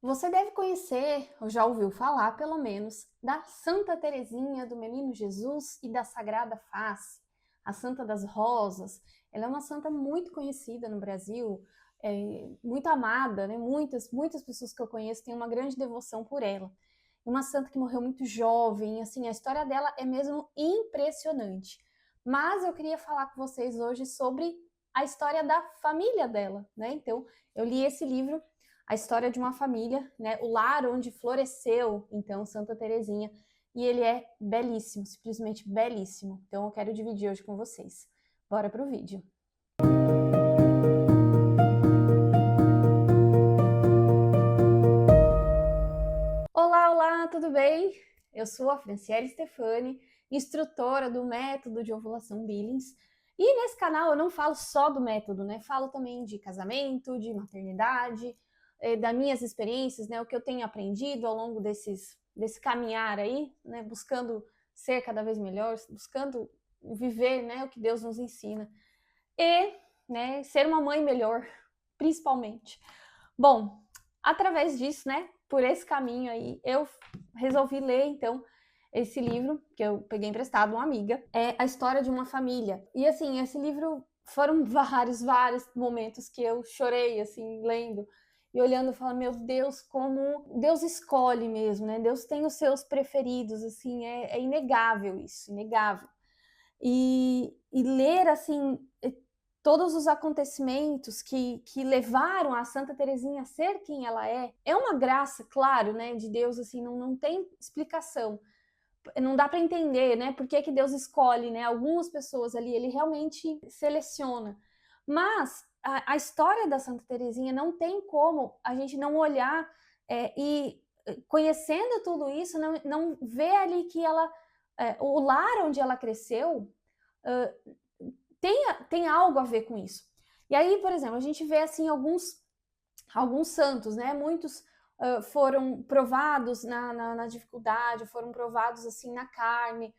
Você deve conhecer, ou já ouviu falar, pelo menos, da Santa Teresinha do Menino Jesus e da Sagrada Face, a Santa das Rosas. Ela é uma santa muito conhecida no Brasil, muito amada, né? Muitas pessoas que eu conheço têm uma grande devoção por ela. Uma santa que morreu muito jovem, assim, a história dela é mesmo impressionante. Mas eu queria falar com vocês hoje sobre a história da família dela, né? Então, eu li esse livro, a história de uma família, né? O lar onde floresceu, então, Santa Teresinha, e ele é belíssimo, simplesmente belíssimo. Então eu quero dividir hoje com vocês. Bora pro vídeo. Olá, olá, tudo bem? Eu sou a Franciele Stefani, instrutora do método de ovulação Billings. E nesse canal eu não falo só do método, né? Falo também de casamento, de maternidade, das minhas experiências, né? O que eu tenho aprendido ao longo desse caminhar aí, né? Buscando ser cada vez melhor, buscando viver, né? O que Deus nos ensina. E, né? Ser uma mãe melhor, principalmente. Bom, através disso, né? Por esse caminho aí, eu resolvi ler, então, esse livro, que eu peguei emprestado de uma amiga, é A História de uma Família. E, assim, esse livro foram vários momentos que eu chorei, assim, lendo e olhando e falando, meu Deus, como Deus escolhe mesmo, né? Deus tem os seus preferidos, assim, é inegável isso, inegável. E ler, assim, todos os acontecimentos que levaram a Santa Teresinha a ser quem ela é uma graça, claro, né, de Deus, assim, não tem explicação. Não dá para entender, né, por que Deus escolhe, né, algumas pessoas ali, ele realmente seleciona. Mas a história da Santa Teresinha não tem como a gente não olhar e conhecendo tudo isso, não ver ali que ela, o lar onde ela cresceu, tem algo a ver com isso. E aí, por exemplo, a gente vê assim alguns santos, né? Muitos foram provados na dificuldade, foram provados assim na carne,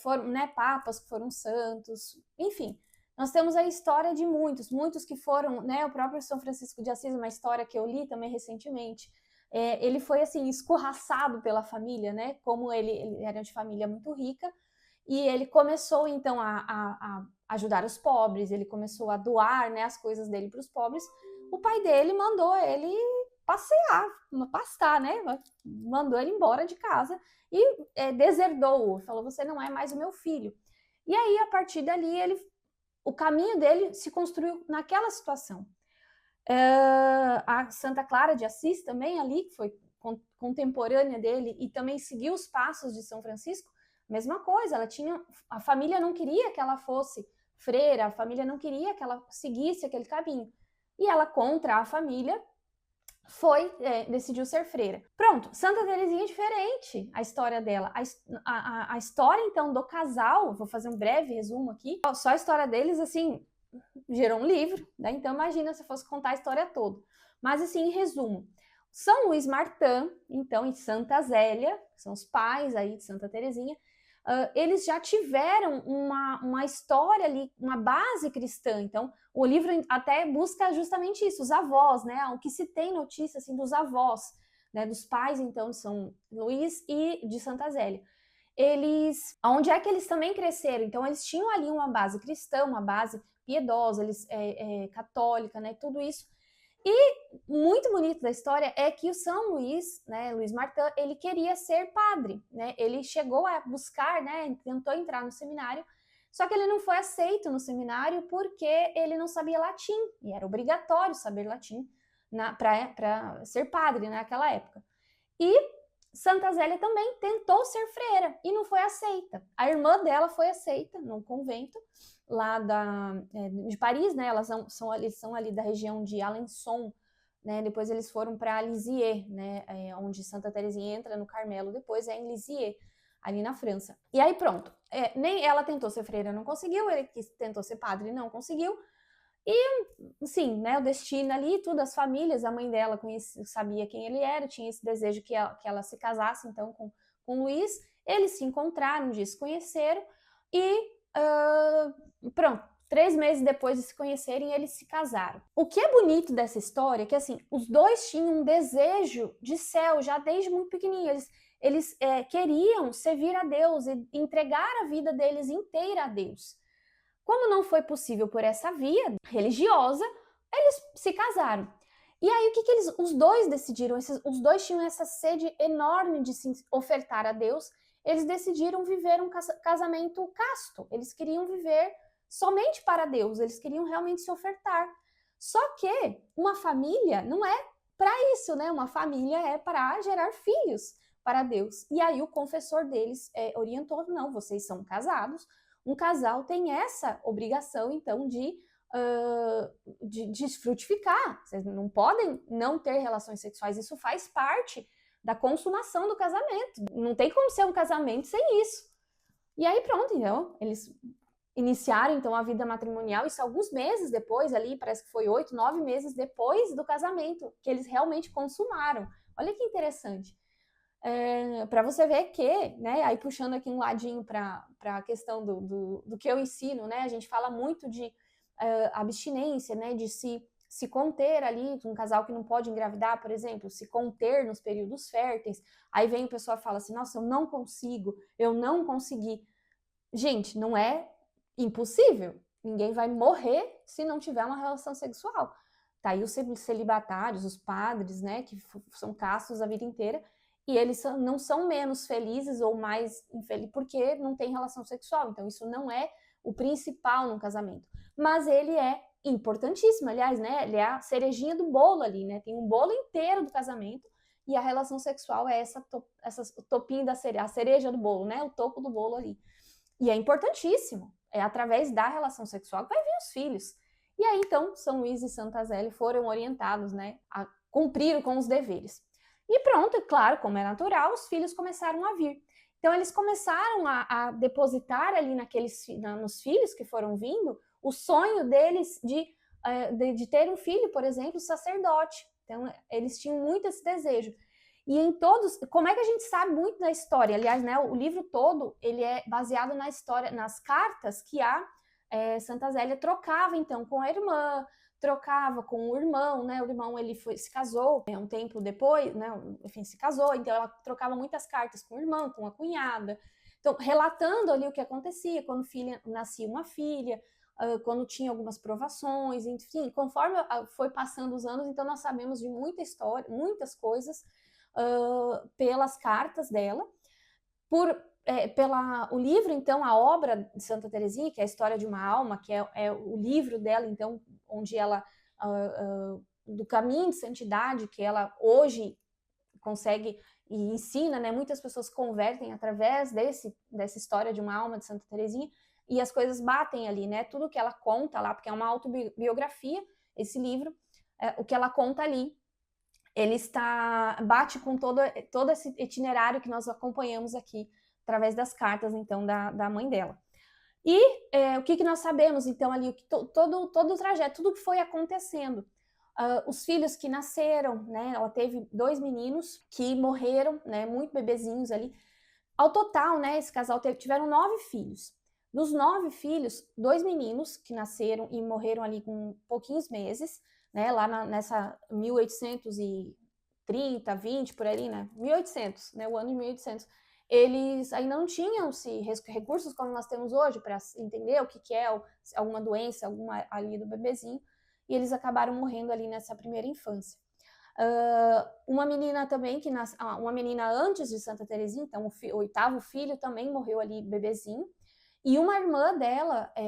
foram, né, papas que foram santos, enfim. Nós temos a história de muitos que foram, né? O próprio São Francisco de Assis, uma história que eu li também recentemente. Ele foi assim escorraçado pela família, né? Como ele era de família muito rica, e ele começou então a ajudar os pobres, ele começou a doar, né, as coisas dele para os pobres. O pai dele mandou ele pastar, né? Mandou ele embora de casa e deserdou-o, falou: você não é mais o meu filho. E aí, a partir dali, o caminho dele se construiu naquela situação. A Santa Clara de Assis também ali, que foi contemporânea dele e também seguiu os passos de São Francisco, mesma coisa, a família não queria que ela fosse freira, a família não queria que ela seguisse aquele caminho. E ela, contra a família, decidiu ser freira. Pronto, Santa Teresinha é diferente, a história dela. A história, então, do casal, vou fazer um breve resumo aqui, só a história deles, assim, gerou um livro, né? Então imagina se eu fosse contar a história toda. Mas assim, em resumo, São Luís Martin, então, e Santa Zélia, que são os pais aí de Santa Teresinha, eles já tiveram uma história ali, uma base cristã. Então, o livro até busca justamente isso, os avós, né? O que se tem notícia assim dos avós, né? Dos pais, então, de São Luís e de Santa Zélia. Onde é que eles também cresceram? Então, eles tinham ali uma base cristã, uma base piedosa, católica, né? Tudo isso. E muito bonito da história é que o São Luís, né, Luís Martin, ele queria ser padre, né? Ele chegou a buscar, né, tentou entrar no seminário, só que ele não foi aceito no seminário porque ele não sabia latim, e era obrigatório saber latim para ser padre naquela época. E Santa Zélia também tentou ser freira e não foi aceita. A irmã dela foi aceita no convento lá de Paris, né? Eles são ali da região de Alençon, né? Depois eles foram para Lisieux, né? Onde Santa Teresinha entra no Carmelo, depois é em Lisieux, ali na França. E aí pronto, nem ela tentou ser freira, não conseguiu, ele tentou ser padre, não conseguiu. E, sim, né, o destino ali, tudo, as famílias, a mãe dela sabia quem ele era, tinha esse desejo que ela se casasse, então, com o Luís. Eles se encontraram, um dia se conheceram e, pronto, 3 meses depois de se conhecerem, eles se casaram. O que é bonito dessa história é que, assim, os dois tinham um desejo de céu já desde muito pequenininho. Eles queriam servir a Deus e entregar a vida deles inteira a Deus. Como não foi possível por essa via religiosa, eles se casaram. E aí, o que os dois decidiram? Os dois tinham essa sede enorme de se ofertar a Deus. Eles decidiram viver um casamento casto. Eles queriam viver somente para Deus. Eles queriam realmente se ofertar. Só que uma família não é para isso, né? Uma família é para gerar filhos para Deus. E aí o confessor deles orientou, não, vocês são casados. Um casal tem essa obrigação, então, de frutificar. Vocês não podem não ter relações sexuais. Isso faz parte da consumação do casamento. Não tem como ser um casamento sem isso. E aí pronto, então, eles iniciaram então a vida matrimonial, isso alguns meses depois, ali, parece que foi 8, 9 meses depois do casamento, que eles realmente consumaram. Olha que interessante. Para você ver que, né, aí puxando aqui um ladinho para a questão do que eu ensino, né, a gente fala muito de abstinência, né, de se conter ali, um casal que não pode engravidar, por exemplo, se conter nos períodos férteis. Aí vem o pessoal e fala assim, nossa, eu não consegui. Gente, não é impossível. Ninguém vai morrer se não tiver uma relação sexual. Tá aí os celibatários, os padres, né, que são castos a vida inteira, e eles não são menos felizes ou mais infelizes porque não tem relação sexual. Então isso não é o principal num casamento. Mas ele é importantíssimo, aliás, né? Ele é a cerejinha do bolo ali, né? Tem um bolo inteiro do casamento e a relação sexual é essa topinho da cereja, a cereja do bolo, né? O topo do bolo ali. E é importantíssimo. É através da relação sexual que vai vir os filhos. E aí, então, São Luís e Santa Zélia foram orientados, né, a cumprir com os deveres. E pronto, claro, como é natural, os filhos começaram a vir. Então, eles começaram a depositar ali nos filhos que foram vindo o sonho deles de ter um filho, por exemplo, sacerdote. Então, eles tinham muito esse desejo. E em todos, como é que a gente sabe muito da história? Aliás, né, o livro todo, ele é baseado na história, nas cartas que Santa Zélia trocava, então, com a irmã, trocava com o irmão, né? O irmão, ele se casou um tempo depois, né? Enfim, se casou, então ela trocava muitas cartas com o irmão, com a cunhada. Então, relatando ali o que acontecia, quando nascia uma filha, quando tinha algumas provações, enfim, conforme foi passando os anos, então nós sabemos de muita história, muitas coisas, pelas cartas dela, o livro, então, a obra de Santa Teresinha, que é a História de uma Alma, que é o livro dela, então, onde ela, do caminho de santidade, que ela hoje consegue e ensina, né, muitas pessoas convertem através dessa História de uma Alma de Santa Teresinha, e as coisas batem ali, né, tudo que ela conta lá, porque é uma autobiografia, esse livro, o que ela conta ali, ele bate com todo esse itinerário que nós acompanhamos aqui, através das cartas, então, da mãe dela. E o que nós sabemos, então, ali, todo o trajeto, tudo que foi acontecendo. Os filhos que nasceram, né, ela teve 2 meninos que morreram, né, muito bebezinhos ali. Ao total, né, esse casal tiveram 9 filhos. Dos 9 filhos, 2 meninos que nasceram e morreram ali com pouquinhos meses, né, lá nessa 1830, 20, por ali, né, 1800, né, o ano de 1800, eles ainda não tinham recursos como nós temos hoje para entender o que é alguma doença, alguma ali do bebezinho, e eles acabaram morrendo ali nessa primeira infância. Uma menina também, uma menina antes de Santa Teresinha, então o 8º filho também morreu ali bebezinho, e uma irmã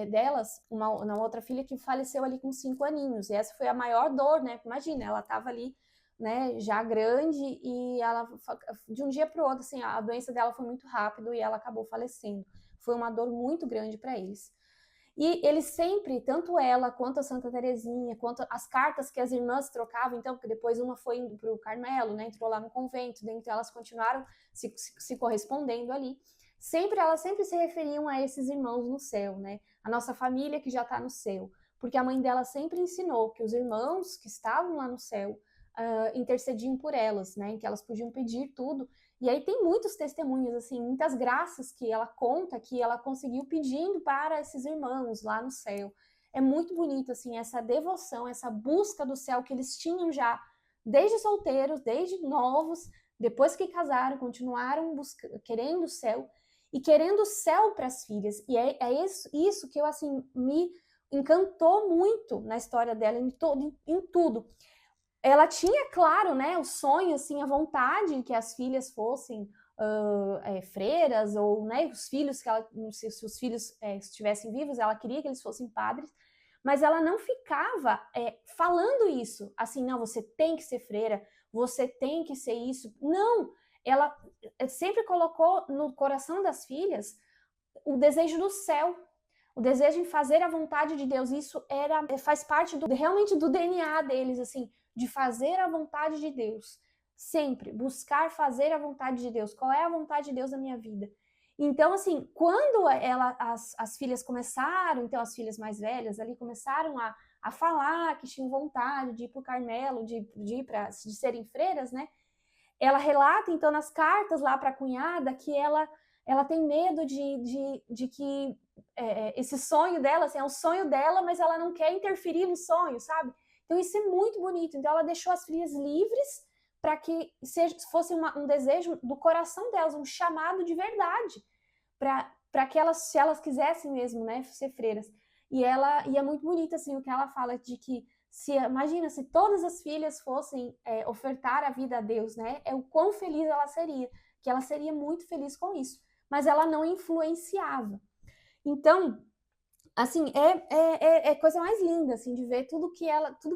delas, uma outra filha que faleceu ali com 5 aninhos, e essa foi a maior dor, né? Imagina, ela estava ali, né, já grande, e ela, de um dia para o outro, assim, a doença dela foi muito rápido e ela acabou falecendo. Foi uma dor muito grande para eles. E eles sempre, tanto ela quanto a Santa Teresinha, quanto as cartas que as irmãs trocavam, então, porque depois uma foi indo para o Carmelo, né, entrou lá no convento, dentro elas continuaram se correspondendo ali. Elas sempre se referiam a esses irmãos no céu, né? A nossa família que já está no céu. Porque a mãe dela sempre ensinou que os irmãos que estavam lá no céu intercediam por elas, né? Que elas podiam pedir tudo. E aí tem muitos testemunhos, assim, muitas graças que ela conta que ela conseguiu pedindo para esses irmãos lá no céu. é muito bonito, assim, essa devoção, essa busca do céu que eles tinham já desde solteiros, desde novos, depois que casaram, continuaram querendo o céu e querendo o céu para as filhas. E é isso que eu, assim, me encantou muito na história dela, em tudo. Ela tinha, claro, né, o sonho, assim, a vontade que as filhas fossem freiras, ou, né, os filhos, que ela, se os filhos estivessem vivos, ela queria que eles fossem padres, mas ela não ficava falando isso, assim, não, você tem que ser freira, você tem que ser isso. Não, ela sempre colocou no coração das filhas o desejo do céu, o desejo em fazer a vontade de Deus. Isso faz parte realmente do DNA deles, assim, de fazer a vontade de Deus. Sempre buscar fazer a vontade de Deus. Qual é a vontade de Deus na minha vida? Então, assim, quando as filhas começaram, então as filhas mais velhas ali começaram a falar que tinham vontade de ir para o Carmelo, de serem freiras, né? Ela relata, então, nas cartas lá para a cunhada, que ela tem medo de que esse sonho dela, assim, é um sonho dela, mas ela não quer interferir no sonho, sabe? Então isso é muito bonito. Então ela deixou as filhas livres para que fosse um desejo do coração delas, um chamado de verdade, para que elas, se elas quisessem mesmo, né, ser freiras. E é muito bonito, assim, o que ela fala de que imagina se todas as filhas fossem ofertar a vida a Deus, né? O quão feliz ela seria, que ela seria muito feliz com isso. Mas ela não influenciava. Então, assim, é coisa mais linda, assim, de ver tudo que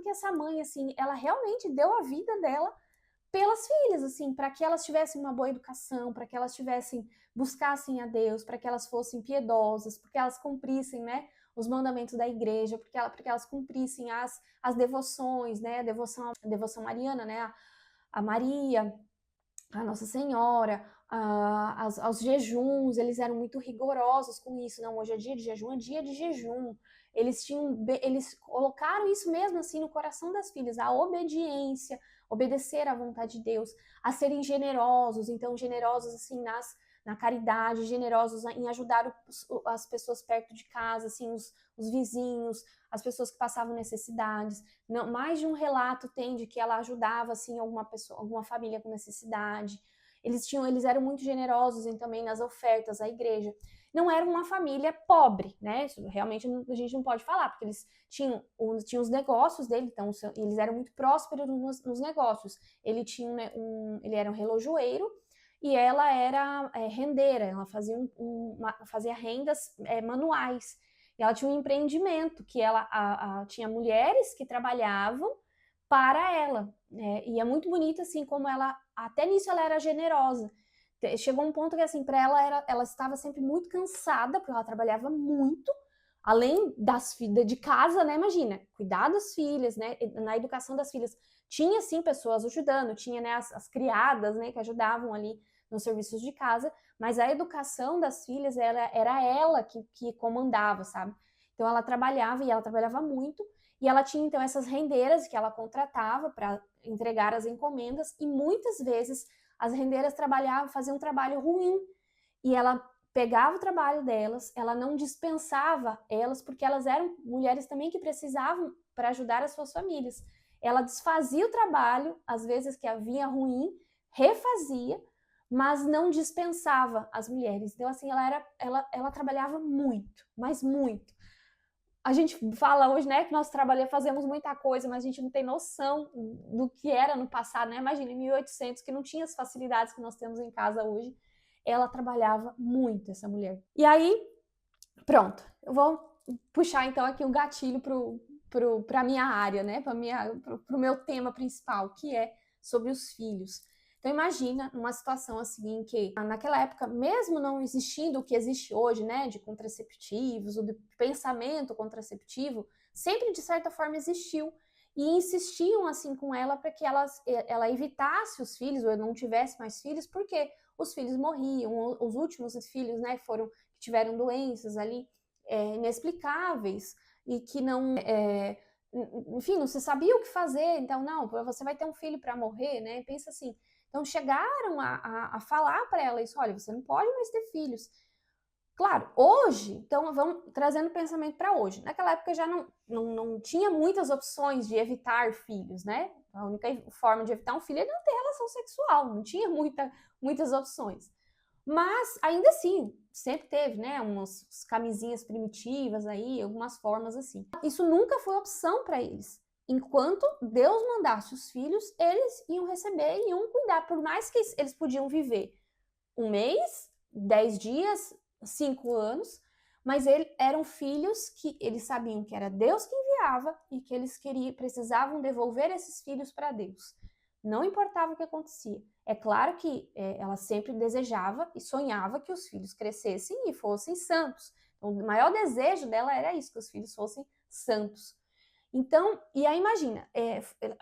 essa mãe, assim, ela realmente deu a vida dela pelas filhas, assim, para que elas tivessem uma boa educação, para que elas buscassem a Deus, para que elas fossem piedosas, porque elas cumprissem, né, os mandamentos da igreja, porque elas cumprissem as devoções, né, a devoção mariana, né, a Maria, a Nossa Senhora, aos jejuns. Eles eram muito rigorosos com isso. Não, hoje é dia de jejum, é dia de jejum. Eles colocaram isso mesmo assim no coração das filhas, a obediência, obedecer à vontade de Deus, a serem generosos, então generosos assim na caridade, generosos em ajudar as pessoas perto de casa, assim, os vizinhos, as pessoas que passavam necessidades. Não, mais de um relato tem de que ela ajudava assim alguma família com necessidade. Eles eram muito generosos também nas ofertas à igreja. Não era uma família pobre, né? Isso realmente a gente não pode falar, porque eles tinham os negócios dele, então eles eram muito prósperos nos negócios. Ele era um relojoeiro e ela era rendeira, ela fazia rendas manuais. E ela tinha um empreendimento que ela tinha mulheres que trabalhavam para ela, né? E é muito bonito assim como ela, até nisso ela era generosa. Chegou um ponto que assim, para ela estava sempre muito cansada, porque ela trabalhava muito, além de casa, né? Imagina, cuidar das filhas, né? Na educação das filhas. Tinha sim pessoas ajudando, tinha, né, as criadas, né, que ajudavam ali nos serviços de casa, mas a educação das filhas era ela que comandava, sabe? Então ela trabalhava muito, e ela tinha então essas rendeiras que ela contratava para entregar as encomendas, e muitas vezes as rendeiras faziam um trabalho ruim, e ela pegava o trabalho delas, ela não dispensava elas, porque elas eram mulheres também que precisavam para ajudar as suas famílias. Ela desfazia o trabalho, às vezes que havia ruim, refazia, mas não dispensava as mulheres. Então, assim, ela trabalhava muito, mas muito. A gente fala hoje, né, que nós fazemos muita coisa, mas a gente não tem noção do que era no passado, né? Imagina, em 1800, que não tinha as facilidades que nós temos em casa hoje. Ela trabalhava muito, essa mulher. E aí, pronto, eu vou puxar então aqui um gatilho para a minha área, né? Para o meu tema principal, que é sobre os filhos. Então imagina uma situação assim que naquela época, mesmo não existindo o que existe hoje, né, de contraceptivos, o de pensamento contraceptivo, sempre de certa forma existiu, e insistiam assim com ela para que ela evitasse os filhos, ou não tivesse mais filhos, porque os filhos morriam, os últimos filhos, né, que tiveram doenças ali inexplicáveis, e que não enfim, não se sabia o que fazer. Então, não, você vai ter um filho para morrer, né? Pensa assim. Então chegaram a falar para ela isso, olha, você não pode mais ter filhos. Claro, hoje, então vamos trazendo pensamento para hoje. Naquela época já não tinha muitas opções de evitar filhos, né? A única forma de evitar um filho é não ter relação sexual, não tinha muitas opções. Mas ainda assim, sempre teve, né? Umas camisinhas primitivas aí, algumas formas assim. Isso nunca foi opção para eles. Enquanto Deus mandasse os filhos, eles iam receber e iam cuidar. Por mais que eles podiam viver um mês, 10 dias, 5 anos, mas eram filhos que eles sabiam que era Deus que enviava e que eles precisavam devolver esses filhos para Deus. Não importava o que acontecia. É claro que ela sempre desejava e sonhava que os filhos crescessem e fossem santos. Então, o maior desejo dela era isso, que os filhos fossem santos. Então, e aí imagina,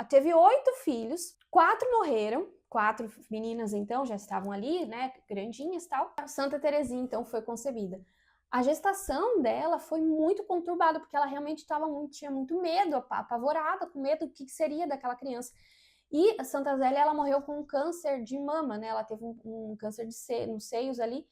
teve 8 filhos, 4 morreram, 4 meninas então já estavam ali, né, grandinhas e tal. A Santa Teresinha então foi concebida. A gestação dela foi muito conturbada, porque ela realmente tinha muito medo, apavorada, com medo do que seria daquela criança. E a Santa Zélia, ela morreu com um câncer de mama, né? Ela teve um câncer nos seios ali,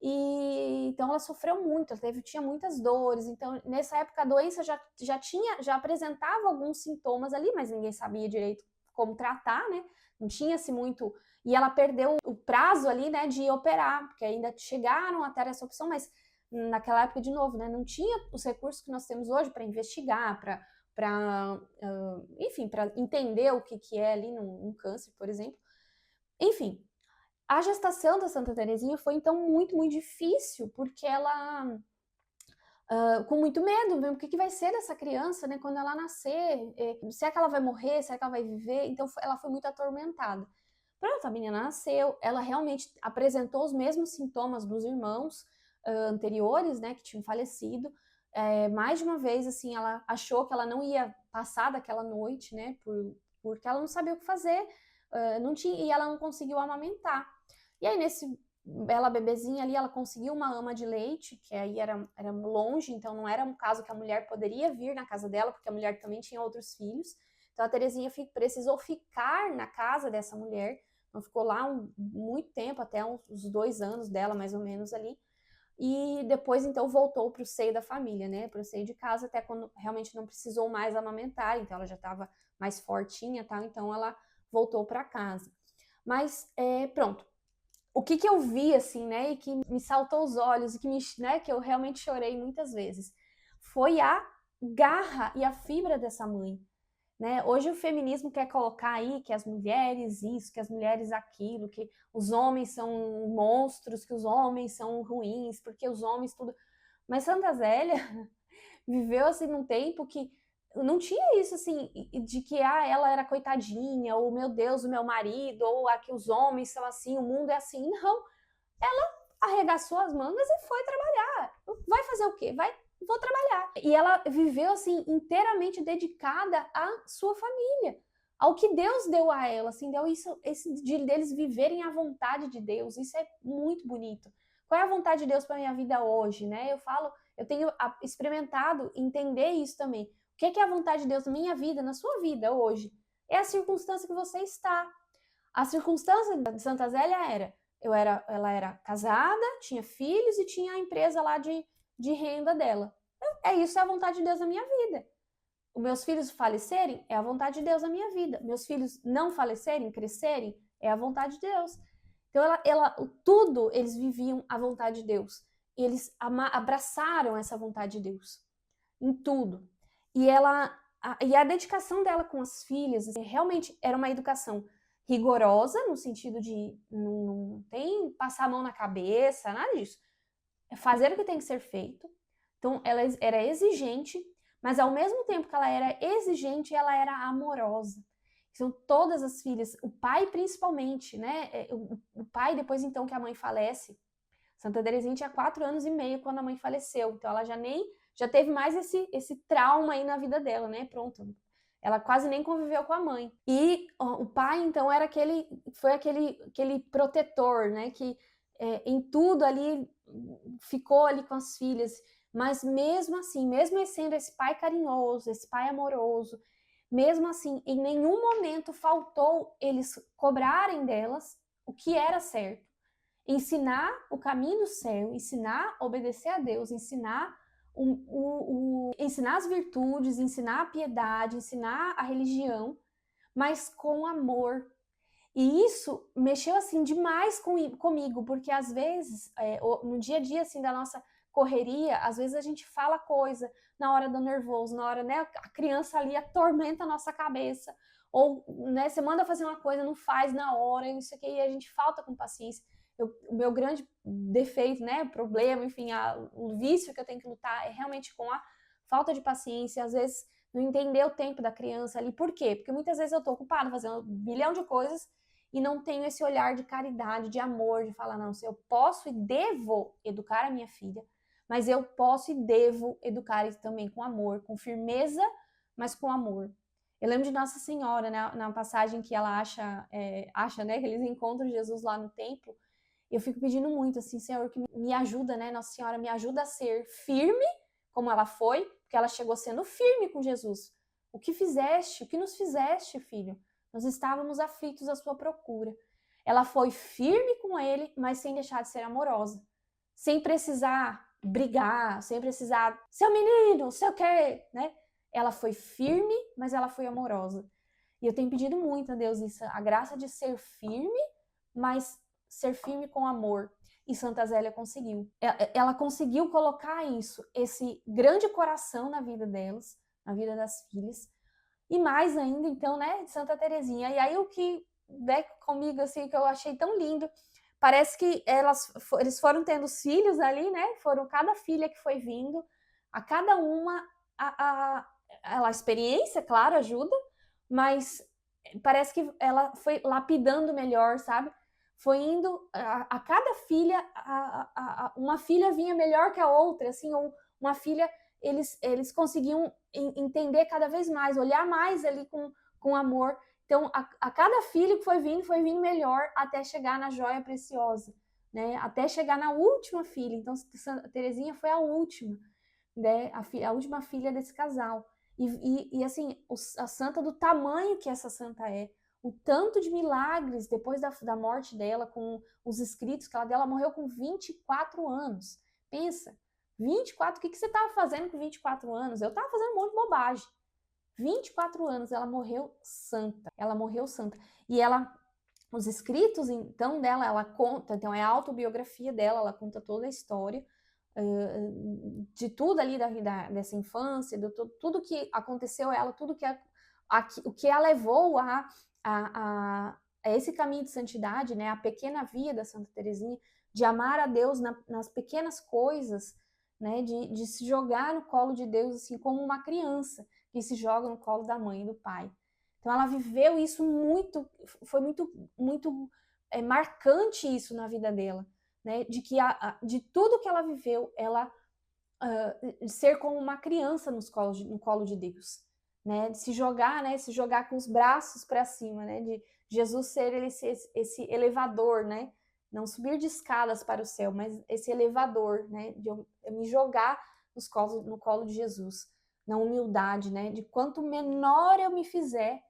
e então ela sofreu muito, tinha muitas dores. Então, nessa época, a doença já apresentava alguns sintomas ali, mas ninguém sabia direito como tratar, né? Não tinha-se muito. E ela perdeu o prazo ali, né, de operar, porque ainda chegaram a ter essa opção, mas naquela época, de novo, né, não tinha os recursos que nós temos hoje para investigar, enfim, para entender o que é ali num câncer, por exemplo. Enfim, a gestação da Santa Teresinha foi, então, muito, muito difícil, porque ela, com muito medo, o que vai ser dessa criança, né, quando ela nascer? Será que ela vai morrer? Será que ela vai viver? Então, ela foi muito atormentada. Pronto, a menina nasceu, ela realmente apresentou os mesmos sintomas dos irmãos anteriores, né, que tinham falecido. Mais de uma vez, assim, ela achou que ela não ia passar daquela noite, né, porque ela não sabia o que fazer, e ela não conseguiu amamentar. E aí, ela bebezinha ali, ela conseguiu uma ama de leite, que aí era longe, então não era um caso que a mulher poderia vir na casa dela, porque a mulher também tinha outros filhos. Então a Teresinha precisou ficar na casa dessa mulher, então ficou lá muito tempo, até uns 2 anos dela, mais ou menos ali. E depois, então, voltou para o seio da família, né? Para o seio de casa, até quando realmente não precisou mais amamentar, então ela já estava mais fortinha, tal, então ela voltou para casa. Mas, pronto. O que eu vi, assim, né, e que me saltou os olhos, e que eu realmente chorei muitas vezes, foi a garra e a fibra dessa mãe. Né? Hoje o feminismo quer colocar aí que as mulheres isso, que as mulheres aquilo, que os homens são monstros, que os homens são ruins, porque os homens tudo. Mas Santa Zélia viveu assim num tempo que não tinha isso assim de que ela era coitadinha, ou meu Deus, o meu marido, ou que os homens são assim, o mundo é assim. Não, ela arregaçou as mangas e foi trabalhar. Vai fazer o quê? Vou trabalhar. E ela viveu assim inteiramente dedicada à sua família, ao que Deus deu a ela, assim, deu isso, deles viverem a vontade de Deus. Isso é muito bonito. Qual é a vontade de Deus para minha vida hoje, né? Eu tenho experimentado entender isso também. O que é a vontade de Deus na minha vida, na sua vida hoje? É a circunstância que você está. A circunstância de Santa Zélia ela era casada, tinha filhos e tinha a empresa lá de renda dela. Isso é a vontade de Deus na minha vida. Os meus filhos falecerem é a vontade de Deus na minha vida. Meus filhos não falecerem, crescerem, é a vontade de Deus. Então tudo eles viviam a vontade de Deus. E eles abraçaram essa vontade de Deus em tudo. E a dedicação dela com as filhas realmente era uma educação rigorosa, no sentido de não tem passar a mão na cabeça, nada disso. É fazer o que tem que ser feito. Então, ela era exigente, mas ao mesmo tempo que ela era exigente, ela era amorosa. São todas as filhas, o pai principalmente, né? O pai, depois então que a mãe falece, Santa Teresinha tinha 4 anos e meio quando a mãe faleceu, então ela já teve mais esse trauma aí na vida dela, né? Pronto, ela quase nem conviveu com a mãe. E o pai, então, foi aquele protetor, né? Que em tudo ali ficou ali com as filhas. Mas mesmo assim, mesmo sendo esse pai carinhoso, esse pai amoroso, mesmo assim, em nenhum momento faltou eles cobrarem delas o que era certo. ensinar o caminho do céu, ensinar a obedecer a Deus, ensinar ensinar as virtudes, ensinar a piedade, ensinar a religião, mas com amor. E isso mexeu assim demais comigo, porque às vezes, no dia a dia assim da nossa correria, às vezes a gente fala coisa na hora do nervoso, na hora, né, a criança ali atormenta a nossa cabeça, ou, né, você manda fazer uma coisa, não faz na hora, e isso aqui, e a gente falta com paciência. O meu grande defeito, né, problema, enfim, o vício que eu tenho que lutar é realmente com a falta de paciência, às vezes não entender o tempo da criança ali. Por quê? Porque muitas vezes eu tô ocupada fazendo um bilhão de coisas e não tenho esse olhar de caridade, de amor, de falar, não, se eu posso e devo educar a minha filha, mas eu posso e devo educar também com amor, com firmeza, mas com amor. Eu lembro de Nossa Senhora, né, na passagem que ela acha, né, que eles encontram Jesus lá no templo. Eu fico pedindo muito, assim, Senhor, que me ajuda, né, Nossa Senhora, me ajuda a ser firme, como ela foi, porque ela chegou sendo firme com Jesus. O que fizeste? O que nos fizeste, filho? Nós estávamos aflitos à sua procura. Ela foi firme com ele, mas sem deixar de ser amorosa. Sem precisar brigar, sem precisar, seu menino, seu quê, né? Ela foi firme, mas ela foi amorosa. E eu tenho pedido muito a Deus isso, a graça de ser firme, mas ser firme com amor. E Santa Zélia conseguiu. Ela conseguiu colocar isso, esse grande coração na vida delas, na vida das filhas. E mais ainda, então, né, de Santa Terezinha. E aí o que comigo, assim, que eu achei tão lindo, parece que eles foram tendo os filhos ali, né, foram cada filha que foi vindo, a cada uma, a experiência, claro, ajuda, mas parece que ela foi lapidando melhor, sabe? Foi indo, a cada filha, uma filha vinha melhor que a outra, assim, ou uma filha, eles conseguiam entender cada vez mais, olhar mais ali com amor. Então, a cada filho que foi vindo melhor até chegar na joia preciosa, né? Até chegar na última filha. Então, Santa Terezinha foi a última, né? A última filha desse casal. E assim, a santa do tamanho que essa santa é, o tanto de milagres depois da morte dela, com os escritos que ela morreu com 24 anos. Pensa, 24, o que você estava fazendo com 24 anos? Eu estava fazendo um monte de bobagem. 24 anos, ela morreu santa. Ela morreu santa. E os escritos, então, dela, ela conta, então é a autobiografia dela, ela conta toda a história de tudo ali dessa infância, de tudo que aconteceu a ela, tudo o que a levou a esse caminho de santidade, né? A pequena via da Santa Terezinha, de amar a Deus nas pequenas coisas, né? De se jogar no colo de Deus, assim, como uma criança que se joga no colo da mãe e do pai. Então ela viveu isso muito, foi muito marcante isso na vida dela, né? De que de tudo que ela viveu, ela ser como uma criança no colo de Deus, né? De se jogar, né? Se jogar com os braços para cima, né? De Jesus ser esse elevador, né? Não subir de escadas para o céu, mas esse elevador, né? De eu me jogar no colo de Jesus, na humildade, né? De quanto menor eu me fizer,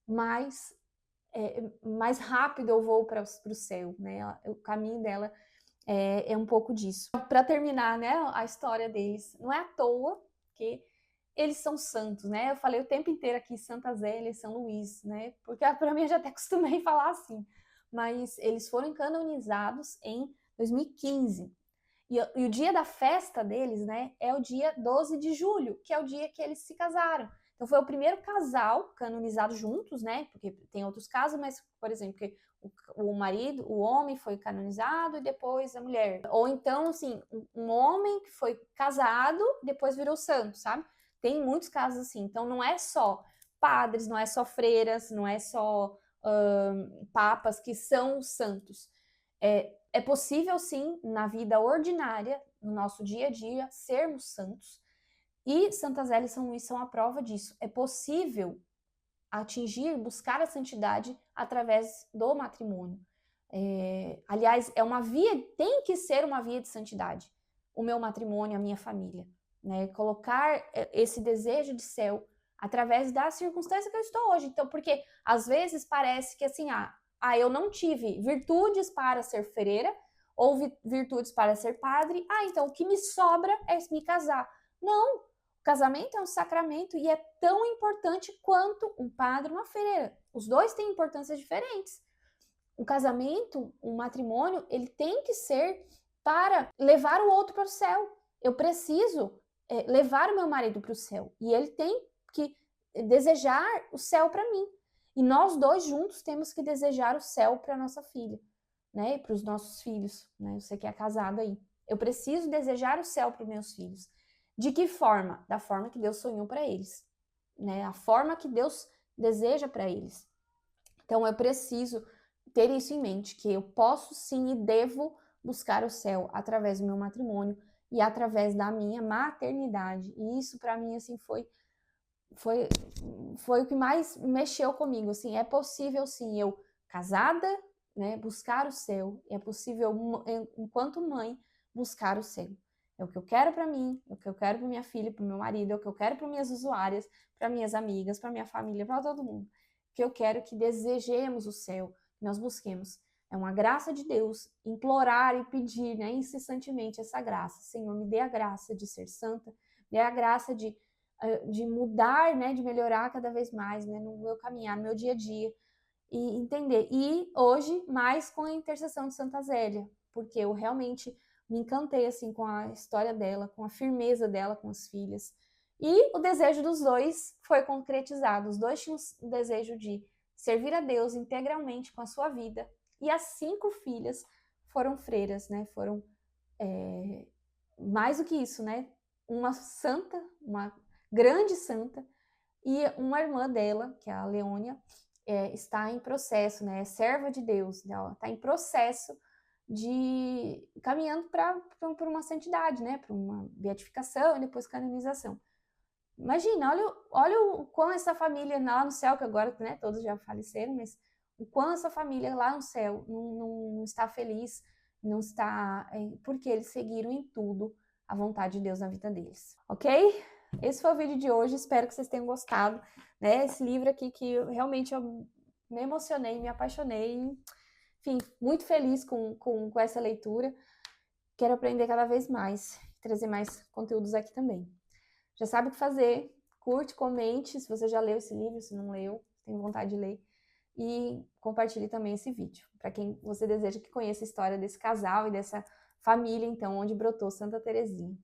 mais rápido eu vou para o céu, né? O caminho dela é um pouco disso. Para terminar, né, a história deles, não é à toa que eles são santos, né? Eu falei o tempo inteiro aqui Santa Zélia e São Luís, né? Porque para mim eu já até acostumei a falar assim. Mas eles foram canonizados em 2015. E o dia da festa deles, né, é o dia 12 de julho, que é o dia que eles se casaram. Então foi o primeiro casal canonizado juntos, né? Porque tem outros casos, mas, por exemplo, que o marido, o homem foi canonizado e depois a mulher. Ou então, assim, um homem que foi casado, depois virou santo, sabe? Tem muitos casos assim. Então não é só padres, não é só freiras, não é só papas que são santos. É possível, sim, na vida ordinária, no nosso dia a dia, sermos santos. E Santa Zélia e São Luís são a prova disso. É possível buscar a santidade através do matrimônio. Aliás, tem que ser uma via de santidade, o meu matrimônio, a minha família, né? Colocar esse desejo de céu através da circunstância que eu estou hoje. Então, porque às vezes parece que assim, eu não tive virtudes para ser freira, ou virtudes para ser padre. Ah, então o que me sobra é me casar. Não, o casamento é um sacramento e é tão importante quanto um padre e uma freira. Os dois têm importâncias diferentes. O casamento, o matrimônio, ele tem que ser para levar o outro para o céu. Eu preciso levar o meu marido para o céu e ele tem que desejar o céu para mim. E nós dois juntos temos que desejar o céu para nossa filha, né? E para os nossos filhos, né? Você que é casado aí. Eu preciso desejar o céu para os meus filhos. De que forma? Da forma que Deus sonhou para eles, né? A forma que Deus deseja para eles. Então eu preciso ter isso em mente, que eu posso sim e devo buscar o céu através do meu matrimônio e através da minha maternidade. E isso para mim assim foi o que mais mexeu comigo, assim, é possível sim eu casada, né, buscar o céu, é possível enquanto mãe buscar o céu. É o que eu quero para mim, é o que eu quero para minha filha, para meu marido, é o que eu quero para minhas usuárias, para minhas amigas, para minha família, para todo mundo. Que eu quero que desejemos o céu, que nós busquemos. É uma graça de Deus implorar e pedir, né, incessantemente essa graça. Senhor, me dê a graça de ser santa, me dê a graça de mudar, né, de melhorar cada vez mais, né, no meu caminhar, no meu dia a dia, e entender. E hoje, mais com a intercessão de Santa Zélia, porque eu realmente me encantei, assim, com a história dela, com a firmeza dela com as filhas. E o desejo dos dois foi concretizado. Os dois tinham o desejo de servir a Deus integralmente com a sua vida. E as 5 filhas foram freiras, né, foram mais do que isso, né, uma santa, uma grande santa, e uma irmã dela, que é a Leônia, está em processo, né? É serva de Deus, né? Ela está em processo de caminhando para uma santidade, né? Para uma beatificação e depois canonização. Imagina, olha o quão essa família lá no céu, que agora, né, todos já faleceram, mas o quão essa família lá no céu não está feliz, não está, porque eles seguiram em tudo a vontade de Deus na vida deles, ok? Esse foi o vídeo de hoje, espero que vocês tenham gostado, né? Esse livro aqui que realmente eu me emocionei, me apaixonei, enfim, muito feliz com essa leitura. Quero aprender cada vez mais, trazer mais conteúdos aqui também. Já sabe o que fazer, curte, comente se você já leu esse livro, se não leu, tem vontade de ler, e compartilhe também esse vídeo, para quem você deseja que conheça a história desse casal e dessa família, então, onde brotou Santa Teresinha.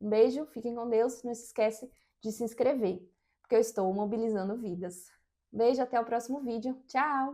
Um beijo, fiquem com Deus, não se esquece de se inscrever, porque eu estou mobilizando vidas. Beijo, até o próximo vídeo. Tchau!